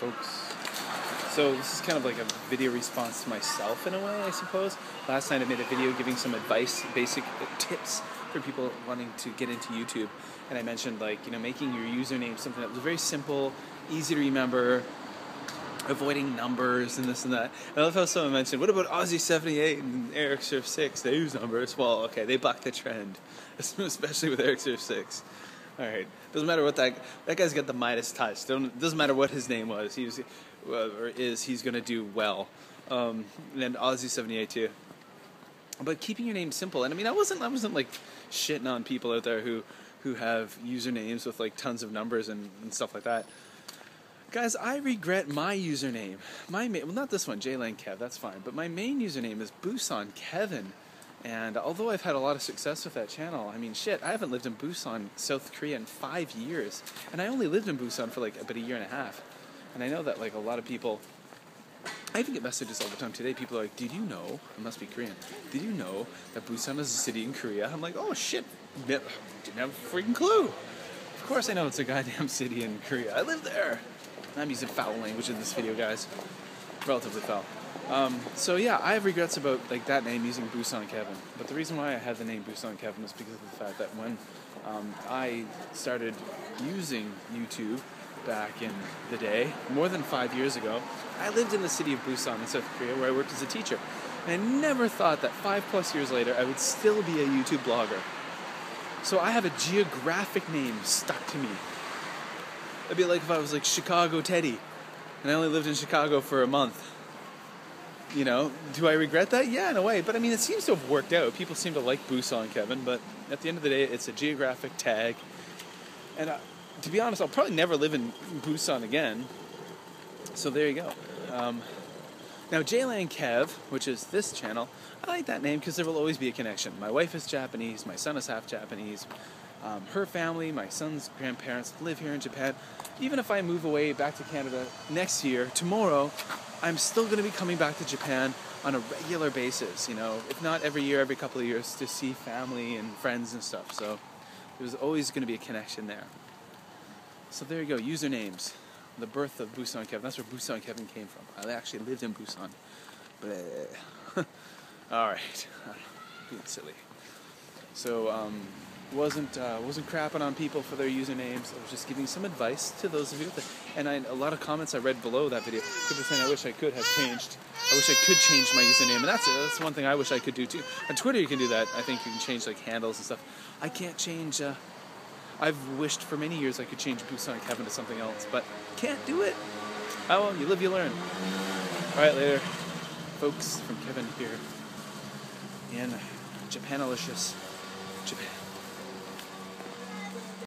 folks. So this is kind of like a video response to myself in a way, I suppose. Last night I made a video giving some advice, basic tips for people wanting to get into YouTube. And I mentioned, like, you know, making your username something that was very simple, easy to remember, avoiding numbers and this and that. And I love how someone mentioned, what about Aussie78 and Eric Surf 6? They use numbers. Well, okay, they buck the trend, especially with Eric Surf 6. All right, doesn't matter what that guy's got the Midas touch. Doesn't matter what his name was. He's going to do well. And then Aussie78 too. But keeping your name simple. And I mean, I wasn't like shitting on people out there who have usernames with like tons of numbers and stuff like that. Guys, I regret my username. Well, not this one, JLaneKev, that's fine. But my main username is BusanKevin. And although I've had a lot of success with that channel, I mean, shit, I haven't lived in Busan, South Korea in 5 years. And I only lived in Busan for like about a year and a half. And I know that like a lot of people, I even get messages all the time today. People are like, did you know, I must be Korean, did you know that Busan is a city in Korea? I'm like, oh shit, didn't have a freaking clue. Of course I know it's a goddamn city in Korea. I live there. I'm using foul language in this video, guys. Relatively foul. So yeah, I have regrets about like that name, using BusanKevin. But the reason why I had the name BusanKevin was because of the fact that when I started using YouTube back in the day, more than 5 years ago, I lived in the city of Busan in South Korea where I worked as a teacher. And I never thought that 5+ years later I would still be a YouTube blogger. So I have a geographic name stuck to me. It'd be like if I was like Chicago Teddy and I only lived in Chicago for a month. You know, do I regret that? Yeah, in a way. But I mean, it seems to have worked out. People seem to like BusanKevin, but at the end of the day, it's a geographic tag. And to be honest, I'll probably never live in Busan again. So there you go. Now, JLaneKev, which is this channel, I like that name because there will always be a connection. My wife is Japanese. My son is half Japanese. Her family, my son's grandparents live here in Japan. Even if I move away back to Canada next year, tomorrow, I'm still going to be coming back to Japan on a regular basis, you know, if not every year, every couple of years, to see family and friends and stuff. So there's always going to be a connection there. So there you go, usernames. The birth of BusanKevin. That's where BusanKevin came from. I actually lived in Busan. But all right, being silly. So wasn't crapping on people for their usernames. I was just giving some advice to those of you. And a lot of comments I read below that video. People saying I wish I could have changed. I wish I could change my username, and that's one thing I wish I could do too. On Twitter you can do that. I think you can change like handles and stuff. I can't change. I've wished for many years I could change BusanKevin to something else, but can't do it. Oh well, you live, you learn. All right, later, folks. From Kevin here in Japanalicious Japan.